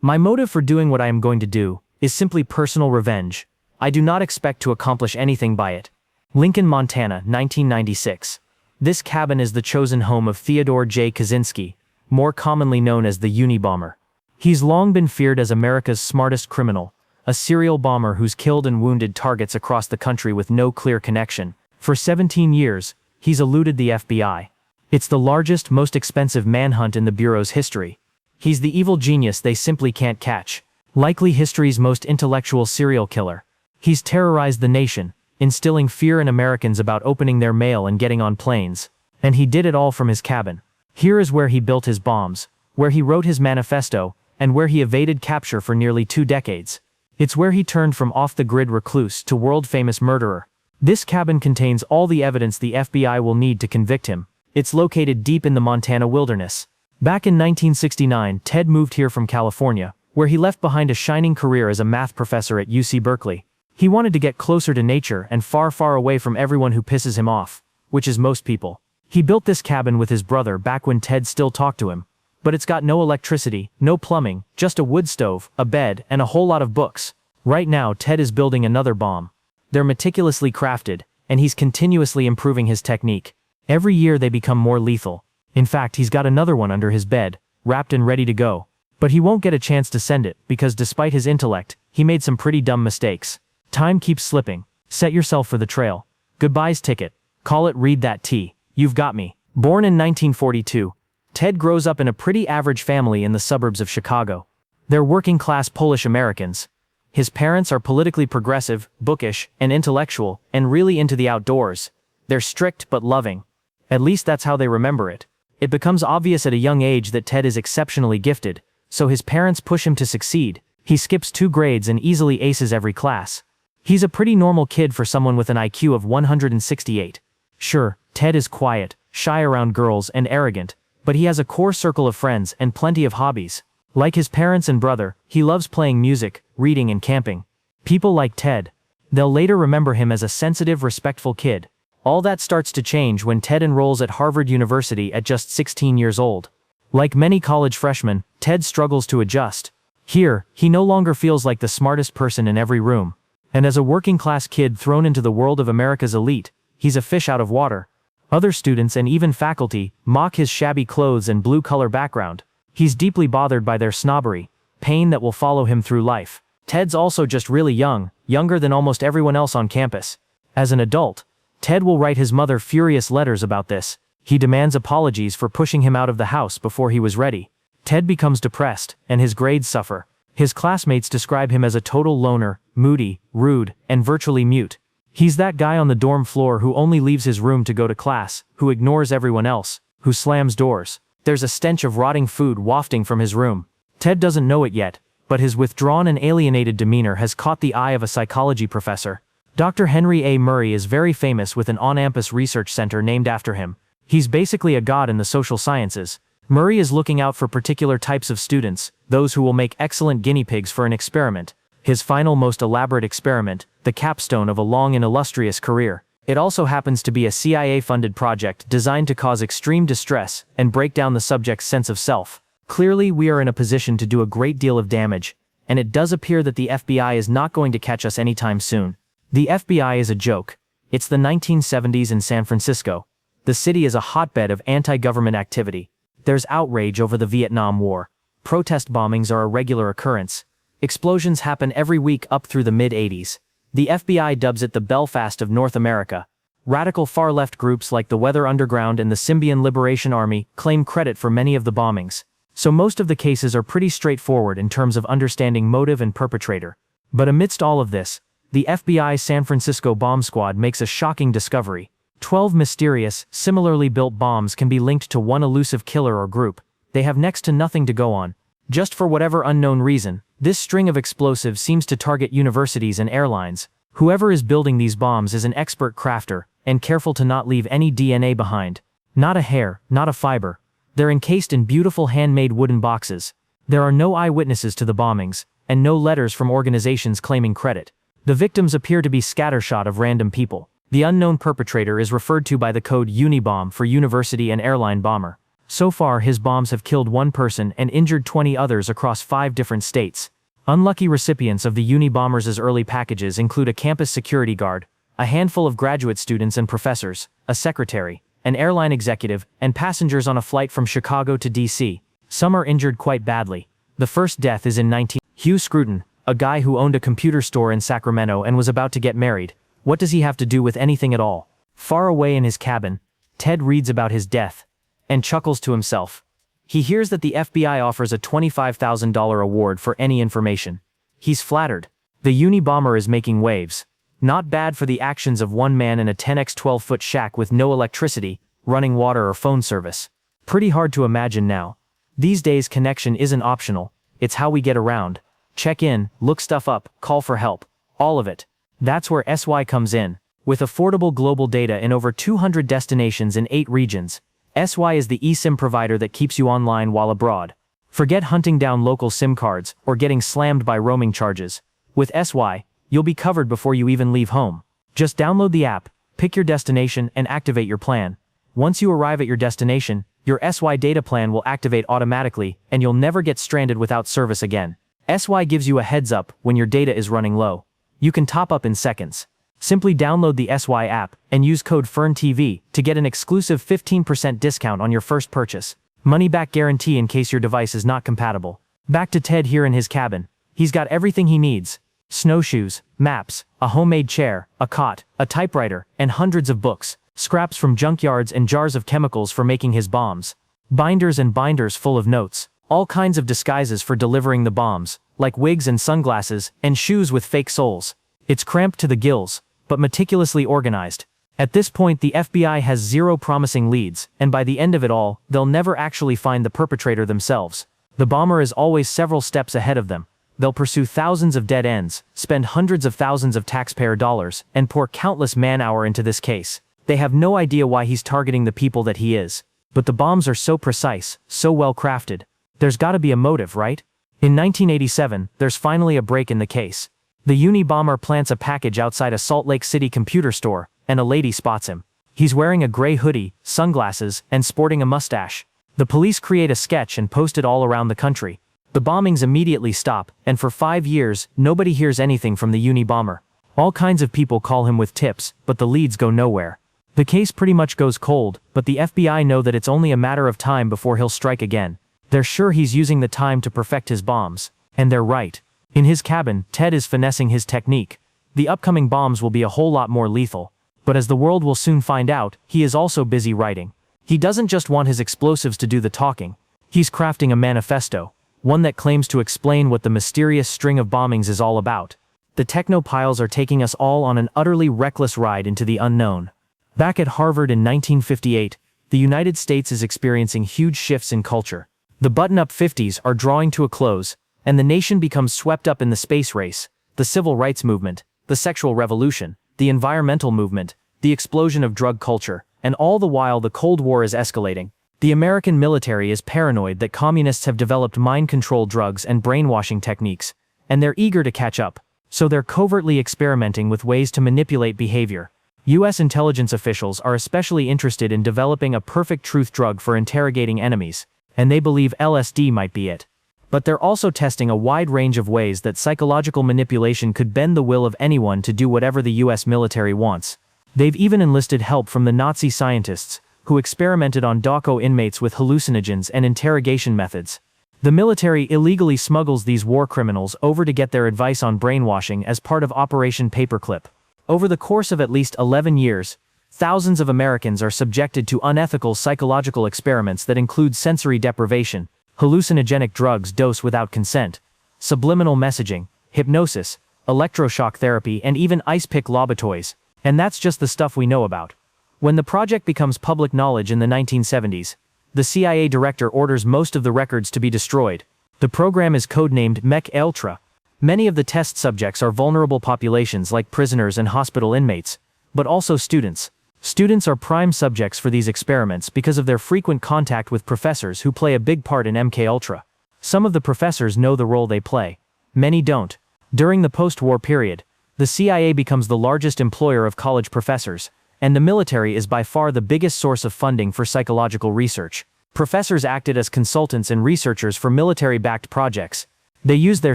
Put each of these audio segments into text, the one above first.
My motive for doing what I am going to do is simply personal revenge. I do not expect to accomplish anything by it. Lincoln, Montana, 1996. This cabin is the chosen home of Theodore J. Kaczynski, more commonly known as the Unabomber. He's long been feared as America's smartest criminal, a serial bomber who's killed and wounded targets across the country with no clear connection. For 17 years, he's eluded the FBI. It's the largest, most expensive manhunt in the Bureau's history. He's the evil genius they simply can't catch. Likely history's most intellectual serial killer. He's terrorized the nation, instilling fear in Americans about opening their mail and getting on planes. And he did it all from his cabin. Here is where he built his bombs, where he wrote his manifesto, and where he evaded capture for nearly 2 decades. It's where he turned from off-the-grid recluse to world-famous murderer. This cabin contains all the evidence the FBI will need to convict him. It's located deep in the Montana wilderness. Back in 1969, Ted moved here from California, where he left behind a shining career as a math professor at UC Berkeley. He wanted to get closer to nature and far, far away from everyone who pisses him off, which is most people. He built this cabin with his brother back when Ted still talked to him. But it's got no electricity, no plumbing, just a wood stove, a bed, and a whole lot of books. Right now, Ted is building another bomb. They're meticulously crafted, and he's continuously improving his technique. Every year they become more lethal. In fact, he's got another one under his bed, wrapped and ready to go. But he won't get a chance to send it, because despite his intellect, he made some pretty dumb mistakes. Time keeps slipping. Set yourself for the trail. Goodbye's ticket. Call it read that T. You've got me. Born in 1942, Ted grows up in a pretty average family in the suburbs of Chicago. They're working-class Polish Americans. His parents are politically progressive, bookish, and intellectual, and really into the outdoors. They're strict but loving. At least that's how they remember it. It becomes obvious at a young age that Ted is exceptionally gifted, so his parents push him to succeed. He skips 2 grades and easily aces every class. He's a pretty normal kid for someone with an IQ of 168. Sure, Ted is quiet, shy around girls, and arrogant, but he has a core circle of friends and plenty of hobbies. Like his parents and brother, he loves playing music, reading, and camping. People like Ted. They'll later remember him as a sensitive, respectful kid. All that starts to change when Ted enrolls at Harvard University at just 16 years old. Like many college freshmen, Ted struggles to adjust. Here, he no longer feels like the smartest person in every room. And as a working-class kid thrown into the world of America's elite, he's a fish out of water. Other students and even faculty mock his shabby clothes and blue-collar background. He's deeply bothered by their snobbery, pain that will follow him through life. Ted's also just really young, younger than almost everyone else on campus. As an adult, Ted will write his mother furious letters about this. He demands apologies for pushing him out of the house before he was ready. Ted becomes depressed, and his grades suffer. His classmates describe him as a total loner, moody, rude, and virtually mute. He's that guy on the dorm floor who only leaves his room to go to class, who ignores everyone else, who slams doors. There's a stench of rotting food wafting from his room. Ted doesn't know it yet, but his withdrawn and alienated demeanor has caught the eye of a psychology professor. Dr. Henry A. Murray is very famous with an on-campus research center named after him. He's basically a god in the social sciences. Murray is looking out for particular types of students, those who will make excellent guinea pigs for an experiment. His final most elaborate experiment, the capstone of a long and illustrious career. It also happens to be a CIA-funded project designed to cause extreme distress and break down the subject's sense of self. Clearly, we are in a position to do a great deal of damage, and it does appear that the FBI is not going to catch us anytime soon. The FBI is a joke. It's the 1970s in San Francisco. The city is a hotbed of anti-government activity. There's outrage over the Vietnam War. Protest bombings are a regular occurrence. Explosions happen every week up through the mid-80s. The FBI dubs it the Belfast of North America. Radical far-left groups like the Weather Underground and the Symbian Liberation Army claim credit for many of the bombings. So most of the cases are pretty straightforward in terms of understanding motive and perpetrator. But amidst all of this, the FBI's San Francisco bomb squad makes a shocking discovery. 12 mysterious, similarly built bombs can be linked to one elusive killer or group. They have next to nothing to go on. Just for whatever unknown reason, this string of explosives seems to target universities and airlines. Whoever is building these bombs is an expert crafter, and careful to not leave any DNA behind. Not a hair, not a fiber. They're encased in beautiful handmade wooden boxes. There are no eyewitnesses to the bombings, and no letters from organizations claiming credit. The victims appear to be scattershot of random people. The unknown perpetrator is referred to by the code UNIBOMB for University and Airline Bomber. So far, his bombs have killed 1 person and injured 20 others across 5 different states. Unlucky recipients of the Unabomber's early packages include a campus security guard, a handful of graduate students and professors, a secretary, an airline executive, and passengers on a flight from Chicago to D.C. Some are injured quite badly. The first death is in 19. Hugh Scruton, a guy who owned a computer store in Sacramento and was about to get married. What does he have to do with anything at all? Far away in his cabin, Ted reads about his death and chuckles to himself. He hears that the FBI offers a $25,000 award for any information. He's flattered. The Unabomber is making waves. Not bad for the actions of one man in a 10x 12-foot shack with no electricity, running water or phone service. Pretty hard to imagine now. These days connection isn't optional, it's how we get around. Check in, look stuff up, call for help. All of it. That's where SY comes in. With affordable global data in over 200 destinations in 8 regions, SY is the eSIM provider that keeps you online while abroad. Forget hunting down local SIM cards or getting slammed by roaming charges. With SY, you'll be covered before you even leave home. Just download the app, pick your destination, and activate your plan. Once you arrive at your destination, your SY data plan will activate automatically, and you'll never get stranded without service again. SY gives you a heads up when your data is running low. You can top up in seconds. Simply download the SY app and use code FERNTV to get an exclusive 15% discount on your first purchase. Money back guarantee in case your device is not compatible. Back to Ted here in his cabin. He's got everything he needs. Snowshoes, maps, a homemade chair, a cot, a typewriter, and hundreds of books. Scraps from junkyards and jars of chemicals for making his bombs. Binders and binders full of notes. All kinds of disguises for delivering the bombs, like wigs and sunglasses, and shoes with fake soles. It's cramped to the gills, but meticulously organized. At this point, the FBI has 0 promising leads, and by the end of it all, they'll never actually find the perpetrator themselves. The bomber is always several steps ahead of them. They'll pursue thousands of dead ends, spend hundreds of thousands of taxpayer dollars, and pour countless man-hour into this case. They have no idea why he's targeting the people that he is. But the bombs are so precise, so well crafted. There's gotta be a motive, right? In 1987, there's finally a break in the case. The Unabomber plants a package outside a Salt Lake City computer store, and a lady spots him. He's wearing a gray hoodie, sunglasses, and sporting a mustache. The police create a sketch and post it all around the country. The bombings immediately stop, and for 5 years, nobody hears anything from the Unabomber. All kinds of people call him with tips, but the leads go nowhere. The case pretty much goes cold, but the FBI know that it's only a matter of time before he'll strike again. They're sure he's using the time to perfect his bombs. And they're right. In his cabin, Ted is finessing his technique. The upcoming bombs will be a whole lot more lethal. But as the world will soon find out, he is also busy writing. He doesn't just want his explosives to do the talking. He's crafting a manifesto. One that claims to explain what the mysterious string of bombings is all about. The technopiles are taking us all on an utterly reckless ride into the unknown. Back at Harvard in 1958, the United States is experiencing huge shifts in culture. The button-up 50s are drawing to a close, and the nation becomes swept up in the space race, the civil rights movement, the sexual revolution, the environmental movement, the explosion of drug culture, and all the while the Cold War is escalating. The American military is paranoid that communists have developed mind-control drugs and brainwashing techniques, and they're eager to catch up, so they're covertly experimenting with ways to manipulate behavior. U.S. intelligence officials are especially interested in developing a perfect truth drug for interrogating enemies, and they believe LSD might be it. But they're also testing a wide range of ways that psychological manipulation could bend the will of anyone to do whatever the U.S. military wants. They've even enlisted help from the Nazi scientists, who experimented on Dachau inmates with hallucinogens and interrogation methods. The military illegally smuggles these war criminals over to get their advice on brainwashing as part of Operation Paperclip. Over the course of at least 11 years, thousands of Americans are subjected to unethical psychological experiments that include sensory deprivation, hallucinogenic drugs dosed without consent, subliminal messaging, hypnosis, electroshock therapy, and even ice-pick lobotoys. And that's just the stuff we know about. When the project becomes public knowledge in the 1970s, the CIA director orders most of the records to be destroyed. The program is codenamed Mech Ultra. Many of the test subjects are vulnerable populations like prisoners and hospital inmates, but also students. Students are prime subjects for these experiments because of their frequent contact with professors who play a big part in MK Ultra. Some of the professors know the role they play. Many don't. During the post-war period, the CIA becomes the largest employer of college professors, and the military is by far the biggest source of funding for psychological research. Professors acted as consultants and researchers for military-backed projects. They used their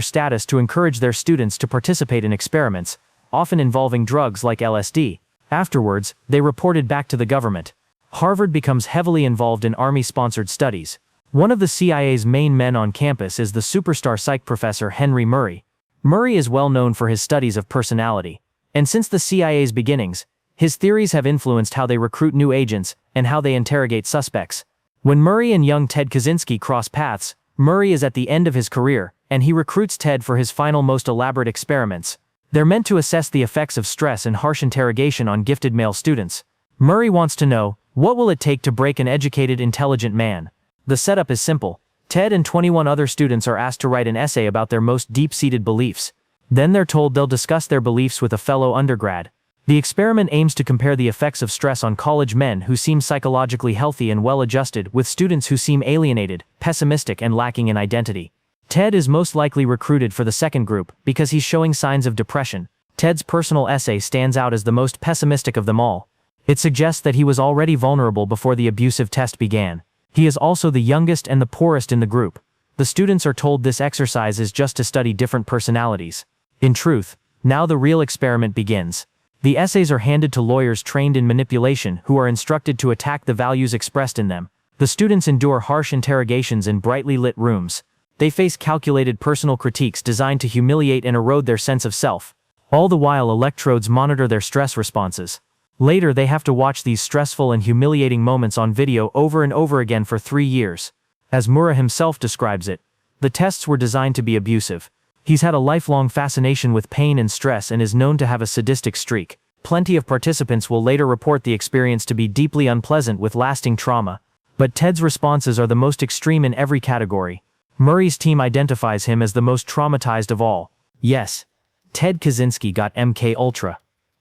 status to encourage their students to participate in experiments, often involving drugs like LSD. Afterwards, they reported back to the government. Harvard becomes heavily involved in Army-sponsored studies. One of the CIA's main men on campus is the superstar psych professor Henry Murray. Murray is well known for his studies of personality. And since the CIA's beginnings, his theories have influenced how they recruit new agents and how they interrogate suspects. When Murray and young Ted Kaczynski cross paths, Murray is at the end of his career, and he recruits Ted for his final most elaborate experiments. They're meant to assess the effects of stress and harsh interrogation on gifted male students. Murray wants to know, what will it take to break an educated, intelligent man? The setup is simple. Ted and 21 other students are asked to write an essay about their most deep-seated beliefs. Then they're told they'll discuss their beliefs with a fellow undergrad. The experiment aims to compare the effects of stress on college men who seem psychologically healthy and well-adjusted with students who seem alienated, pessimistic, and lacking in identity. Ted is most likely recruited for the second group because he's showing signs of depression. Ted's personal essay stands out as the most pessimistic of them all. It suggests that he was already vulnerable before the abusive test began. He is also the youngest and the poorest in the group. The students are told this exercise is just to study different personalities. In truth, now the real experiment begins. The essays are handed to lawyers trained in manipulation who are instructed to attack the values expressed in them. The students endure harsh interrogations in brightly lit rooms. They face calculated personal critiques designed to humiliate and erode their sense of self. All the while electrodes monitor their stress responses. Later they have to watch these stressful and humiliating moments on video over and over again for 3 years. As Murray himself describes it, the tests were designed to be abusive. He's had a lifelong fascination with pain and stress and is known to have a sadistic streak. Plenty of participants will later report the experience to be deeply unpleasant with lasting trauma. But Ted's responses are the most extreme in every category. Murray's team identifies him as the most traumatized of all. Yes, Ted Kaczynski got MK Ultra.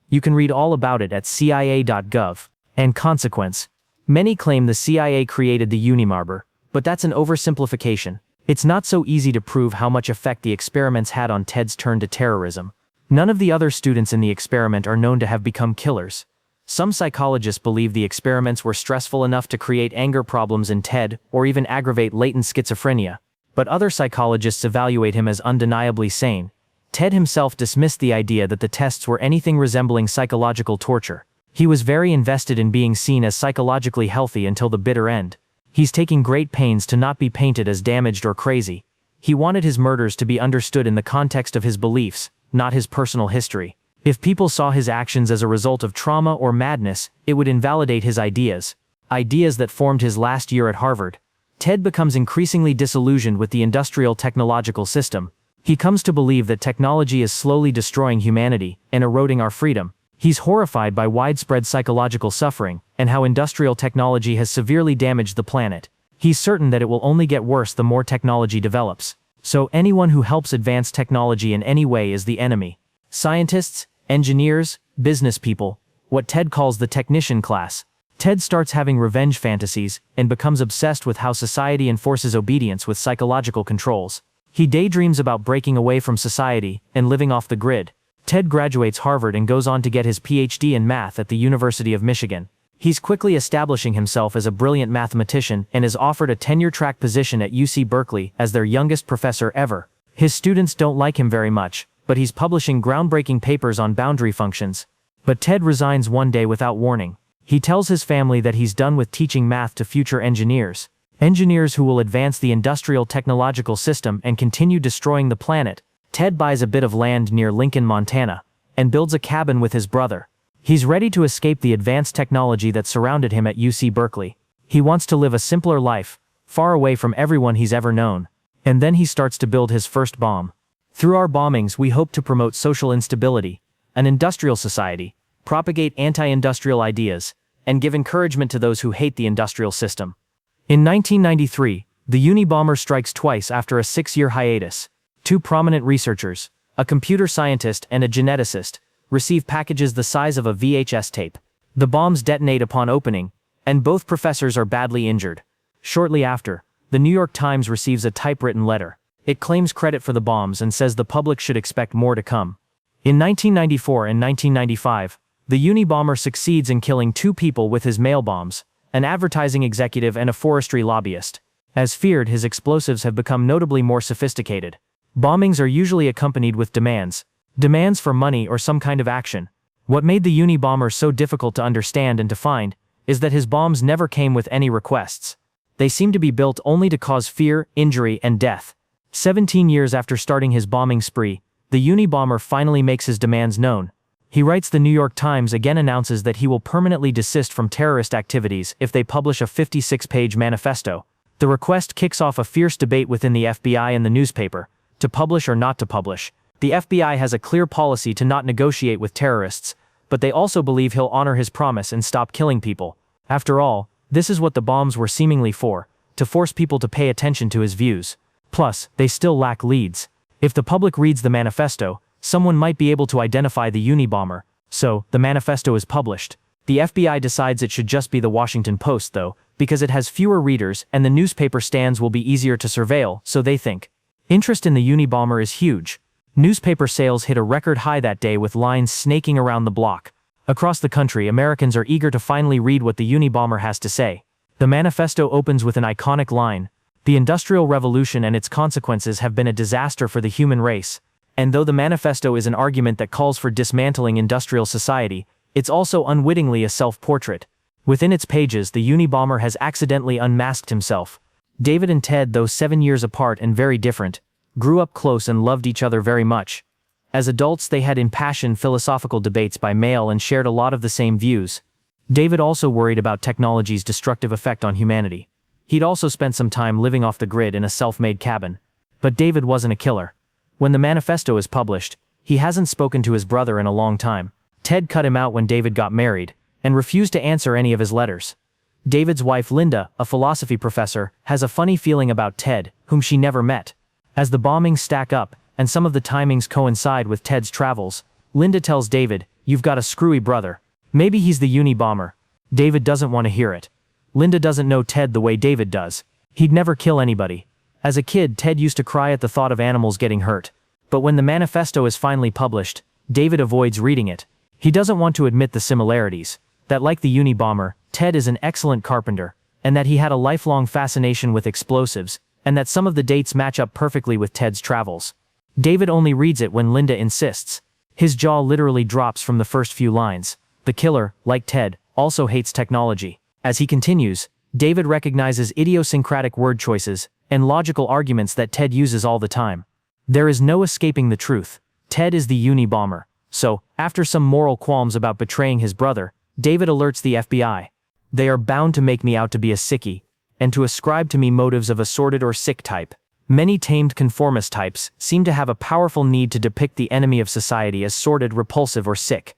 You can read all about it at cia.gov. And consequence. Many claim the CIA created the Unabomber, but that's an oversimplification. It's not so easy to prove how much effect the experiments had on Ted's turn to terrorism. None of the other students in the experiment are known to have become killers. Some psychologists believe the experiments were stressful enough to create anger problems in Ted or even aggravate latent schizophrenia. But other psychologists evaluate him as undeniably sane. Ted himself dismissed the idea that the tests were anything resembling psychological torture. He was very invested in being seen as psychologically healthy until the bitter end. He's taking great pains to not be painted as damaged or crazy. He wanted his murders to be understood in the context of his beliefs, not his personal history. If people saw his actions as a result of trauma or madness, it would invalidate his ideas that formed his last year at Harvard. Ted becomes increasingly disillusioned with the industrial technological system. He comes to believe that technology is slowly destroying humanity and eroding our freedom. He's horrified by widespread psychological suffering and how industrial technology has severely damaged the planet. He's certain that it will only get worse the more technology develops. So anyone who helps advance technology in any way is the enemy. Scientists, engineers, business people, what Ted calls the technician class. Ted starts having revenge fantasies and becomes obsessed with how society enforces obedience with psychological controls. He daydreams about breaking away from society and living off the grid. Ted graduates Harvard and goes on to get his PhD in math at the University of Michigan. He's quickly establishing himself as a brilliant mathematician and is offered a tenure-track position at UC Berkeley as their youngest professor ever. His students don't like him very much, but he's publishing groundbreaking papers on boundary functions. But Ted resigns one day without warning. He tells his family that he's done with teaching math to future engineers. Engineers who will advance the industrial technological system and continue destroying the planet. Ted buys a bit of land near Lincoln, Montana, and builds a cabin with his brother. He's ready to escape the advanced technology that surrounded him at UC Berkeley. He wants to live a simpler life, far away from everyone he's ever known. And then he starts to build his first bomb. Through our bombings, we hope to promote social instability, an industrial society, propagate anti-industrial ideas, and give encouragement to those who hate the industrial system. In 1993, the Unabomber strikes twice after a 6-year hiatus. 2 prominent researchers, a computer scientist and a geneticist, receive packages the size of a VHS tape. The bombs detonate upon opening, and both professors are badly injured. Shortly after, the New York Times receives a typewritten letter. It claims credit for the bombs and says the public should expect more to come. In 1994 and 1995, the Unabomber succeeds in killing 2 people with his mail bombs, an advertising executive and a forestry lobbyist. As feared, his explosives have become notably more sophisticated. Bombings are usually accompanied with demands. Demands for money or some kind of action. What made the Unabomber so difficult to understand and to find is that his bombs never came with any requests. They seem to be built only to cause fear, injury, and death. 17 years after starting his bombing spree, the Unabomber finally makes his demands known. He writes the New York Times again announces that he will permanently desist from terrorist activities if they publish a 56-page manifesto. The request kicks off a fierce debate within the FBI and the newspaper, to publish or not to publish. The FBI has a clear policy to not negotiate with terrorists, but they also believe he'll honor his promise and stop killing people. After all, this is what the bombs were seemingly for, to force people to pay attention to his views. Plus, they still lack leads. If the public reads the manifesto, someone might be able to identify the Unabomber. So, the manifesto is published. The FBI decides it should just be the Washington Post though, because it has fewer readers and the newspaper stands will be easier to surveil, so they think. Interest in the Unabomber is huge. Newspaper sales hit a record high that day with lines snaking around the block. Across the country, Americans are eager to finally read what the Unabomber has to say. The manifesto opens with an iconic line. The Industrial Revolution and its consequences have been a disaster for the human race. And though the manifesto is an argument that calls for dismantling industrial society, it's also unwittingly a self-portrait. Within its pages, the Unabomber has accidentally unmasked himself. David and Ted, though 7 years apart and very different, grew up close and loved each other very much. As adults, they had impassioned philosophical debates by mail and shared a lot of the same views. David also worried about technology's destructive effect on humanity. He'd also spent some time living off the grid in a self-made cabin. But David wasn't a killer. When the manifesto is published, he hasn't spoken to his brother in a long time. Ted cut him out when David got married, and refused to answer any of his letters. David's wife Linda, a philosophy professor, has a funny feeling about Ted, whom she never met. As the bombings stack up, and some of the timings coincide with Ted's travels, Linda tells David, "You've got a screwy brother. Maybe he's the Unabomber." David doesn't want to hear it. Linda doesn't know Ted the way David does. He'd never kill anybody. As a kid, Ted used to cry at the thought of animals getting hurt. But when the manifesto is finally published, David avoids reading it. He doesn't want to admit the similarities, that like the Unabomber, Ted is an excellent carpenter, and that he had a lifelong fascination with explosives, and that some of the dates match up perfectly with Ted's travels. David only reads it when Linda insists. His jaw literally drops from the first few lines. The killer, like Ted, also hates technology. As he continues, David recognizes idiosyncratic word choices and logical arguments that Ted uses all the time. There is no escaping the truth. Ted is the Unabomber. So, after some moral qualms about betraying his brother, David alerts the FBI. They are bound to make me out to be a sickie, and to ascribe to me motives of a sordid or sick type. Many tamed conformist types seem to have a powerful need to depict the enemy of society as sordid, repulsive, or sick.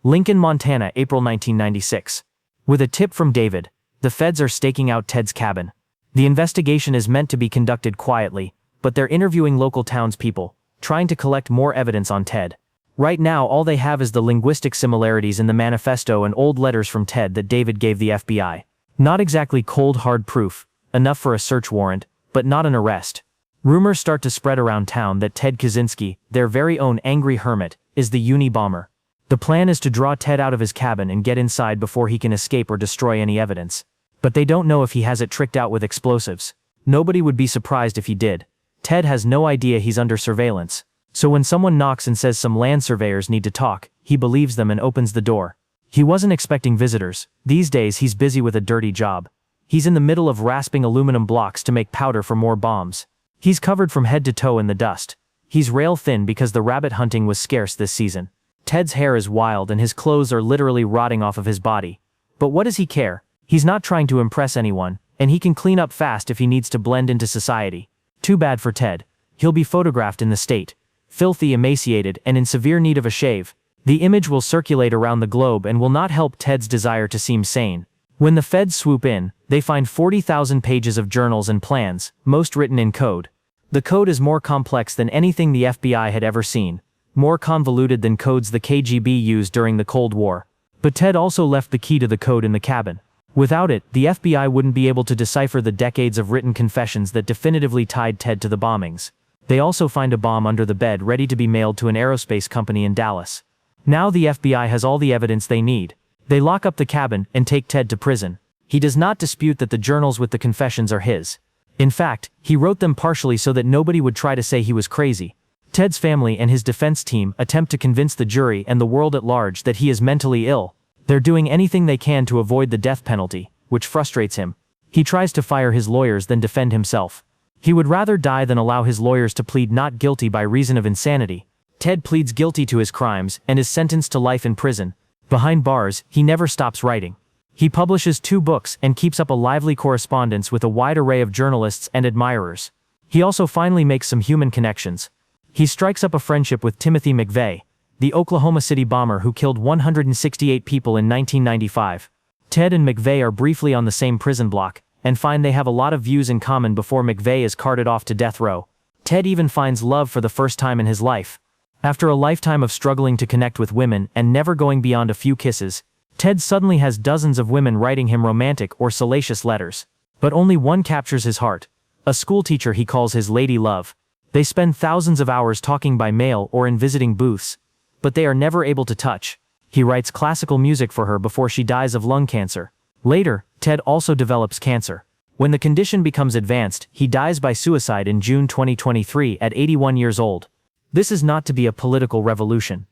Lincoln, Montana, April 1996. With a tip from David, the feds are staking out Ted's cabin. The investigation is meant to be conducted quietly, but they're interviewing local townspeople, trying to collect more evidence on Ted. Right now, all they have is the linguistic similarities in the manifesto and old letters from Ted that David gave the FBI. Not exactly cold hard proof, enough for a search warrant, but not an arrest. Rumors start to spread around town that Ted Kaczynski, their very own angry hermit, is the Unabomber. The plan is to draw Ted out of his cabin and get inside before he can escape or destroy any evidence. But they don't know if he has it tricked out with explosives. Nobody would be surprised if he did. Ted has no idea he's under surveillance. So when someone knocks and says some land surveyors need to talk, he believes them and opens the door. He wasn't expecting visitors. These days he's busy with a dirty job. He's in the middle of rasping aluminum blocks to make powder for more bombs. He's covered from head to toe in the dust. He's rail thin because the rabbit hunting was scarce this season. Ted's hair is wild and his clothes are literally rotting off of his body. But what does he care? He's not trying to impress anyone, and he can clean up fast if he needs to blend into society. Too bad for Ted. He'll be photographed in the state. Filthy, emaciated, and in severe need of a shave. The image will circulate around the globe and will not help Ted's desire to seem sane. When the feds swoop in, they find 40,000 pages of journals and plans, most written in code. The code is more complex than anything the FBI had ever seen, more convoluted than codes the KGB used during the Cold War. But Ted also left the key to the code in the cabin. Without it, the FBI wouldn't be able to decipher the decades of written confessions that definitively tied Ted to the bombings. They also find a bomb under the bed ready to be mailed to an aerospace company in Dallas. Now the FBI has all the evidence they need. They lock up the cabin and take Ted to prison. He does not dispute that the journals with the confessions are his. In fact, he wrote them partially so that nobody would try to say he was crazy. Ted's family and his defense team attempt to convince the jury and the world at large that he is mentally ill. They're doing anything they can to avoid the death penalty, which frustrates him. He tries to fire his lawyers than defend himself. He would rather die than allow his lawyers to plead not guilty by reason of insanity. Ted pleads guilty to his crimes and is sentenced to life in prison. Behind bars, he never stops writing. He publishes 2 books and keeps up a lively correspondence with a wide array of journalists and admirers. He also finally makes some human connections. He strikes up a friendship with Timothy McVeigh, the Oklahoma City bomber who killed 168 people in 1995. Ted and McVeigh are briefly on the same prison block, and find they have a lot of views in common before McVeigh is carted off to death row. Ted even finds love for the first time in his life. After a lifetime of struggling to connect with women and never going beyond a few kisses, Ted suddenly has dozens of women writing him romantic or salacious letters. But only one captures his heart. A schoolteacher he calls his lady love. They spend thousands of hours talking by mail or in visiting booths, but they are never able to touch. He writes classical music for her before she dies of lung cancer. Later, Ted also develops cancer. When the condition becomes advanced, he dies by suicide in June 2023 at 81 years old. This is not to be a political revolution.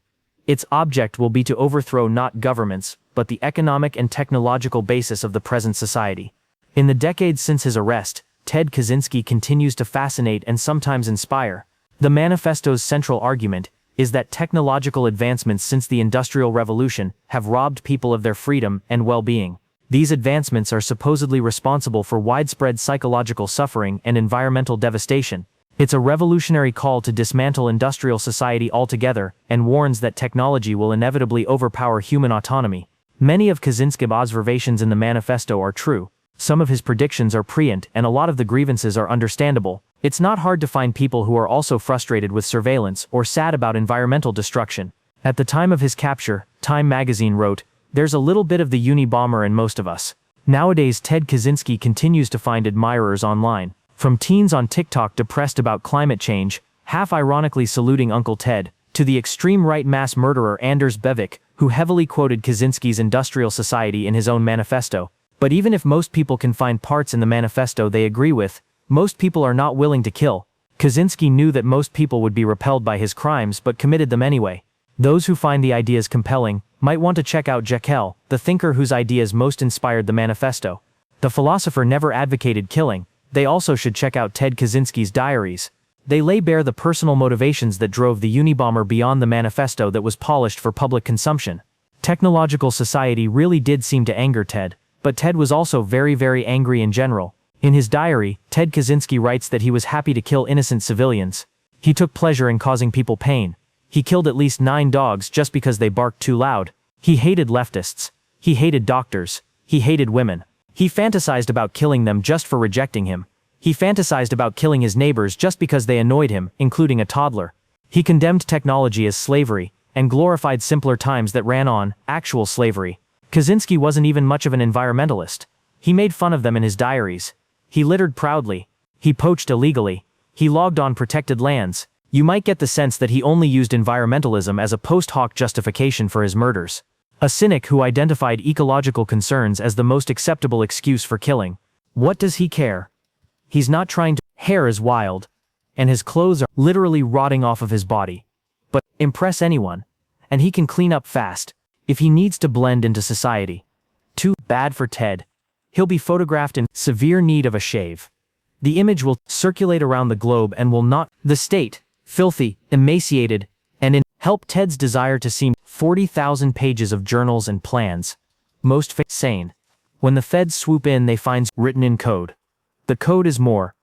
Its object will be to overthrow not governments, but the economic and technological basis of the present society. In the decades since his arrest, Ted Kaczynski continues to fascinate and sometimes inspire. The manifesto's central argument is that technological advancements since the Industrial Revolution have robbed people of their freedom and well-being. These advancements are supposedly responsible for widespread psychological suffering and environmental devastation. It's a revolutionary call to dismantle industrial society altogether and warns that technology will inevitably overpower human autonomy. Many of Kaczynski's observations in the manifesto are true. Some of his predictions are prescient and a lot of the grievances are understandable. It's not hard to find people who are also frustrated with surveillance or sad about environmental destruction. At the time of his capture, Time magazine wrote, "There's a little bit of the Unabomber in most of us." Nowadays, Ted Kaczynski continues to find admirers online. From teens on TikTok depressed about climate change, half-ironically saluting Uncle Ted, to the extreme right mass murderer Anders Breivik, who heavily quoted Kaczynski's industrial society in his own manifesto. But even if most people can find parts in the manifesto they agree with, most people are not willing to kill. Kaczynski knew that most people would be repelled by his crimes but committed them anyway. Those who find the ideas compelling might want to check out Jekyll, the thinker whose ideas most inspired the manifesto. The philosopher never advocated killing. They also should check out Ted Kaczynski's diaries. They lay bare the personal motivations that drove the Unabomber beyond the manifesto that was polished for public consumption. Technological society really did seem to anger Ted, but Ted was also very angry in general. In his diary, Ted Kaczynski writes that he was happy to kill innocent civilians. He took pleasure in causing people pain. He killed at least 9 dogs just because they barked too loud. He hated leftists. He hated doctors. He hated women. He fantasized about killing them just for rejecting him. He fantasized about killing his neighbors just because they annoyed him, including a toddler. He condemned technology as slavery, and glorified simpler times that ran on, actual slavery. Kaczynski wasn't even much of an environmentalist. He made fun of them in his diaries. He littered proudly. He poached illegally. He logged on protected lands. You might get the sense that he only used environmentalism as a post hoc justification for his murders. A cynic who identified ecological concerns as the most acceptable excuse for killing. What does he care? He's not trying to. Hair is wild, and his clothes are literally rotting off of his body. But impress anyone, and he can clean up fast, if he needs to blend into society. Too bad for Ted. He'll be photographed in severe need of a shave. The image will circulate around the globe and will not. The state, filthy, emaciated, and in help Ted's desire to seem 40,000 pages of journals and plans. Most sane. When the feds swoop in, they find written in code. The code is more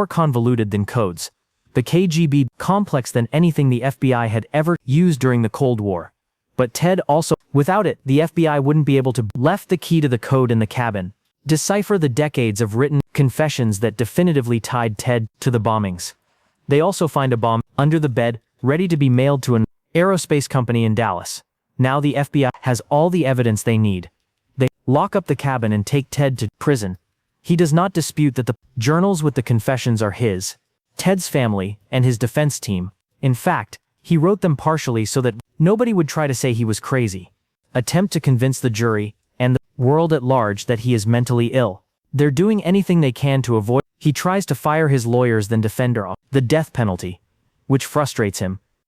convoluted than codes. The KGB complex than anything the FBI had ever used during the Cold War. But Ted also, without it, the FBI wouldn't be able to left the key to the code in the cabin. Decipher the decades of written confessions that definitively tied Ted to the bombings. They also find a bomb under the bed, ready to be mailed to an aerospace company in Dallas. Now the FBI has all the evidence they need. They lock up the cabin and take Ted to prison. He does not dispute that the journals with the confessions are his, Ted's family, and his defense team. In fact, he wrote them partially so that nobody would try to say he was crazy. Attempt to convince the jury and the world at large that he is mentally ill. They're doing anything they can to avoid. He tries to fire his lawyers then defend the death penalty, which frustrates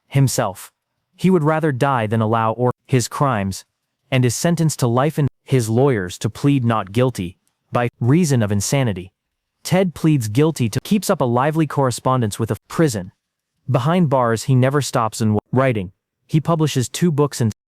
himself. He would rather die than allow his crimes, and is sentenced to life in his lawyers to plead not guilty, by reason of insanity. Ted pleads guilty to keeps up a lively correspondence with a prison. Behind bars he never stops in writing. He publishes 2 books and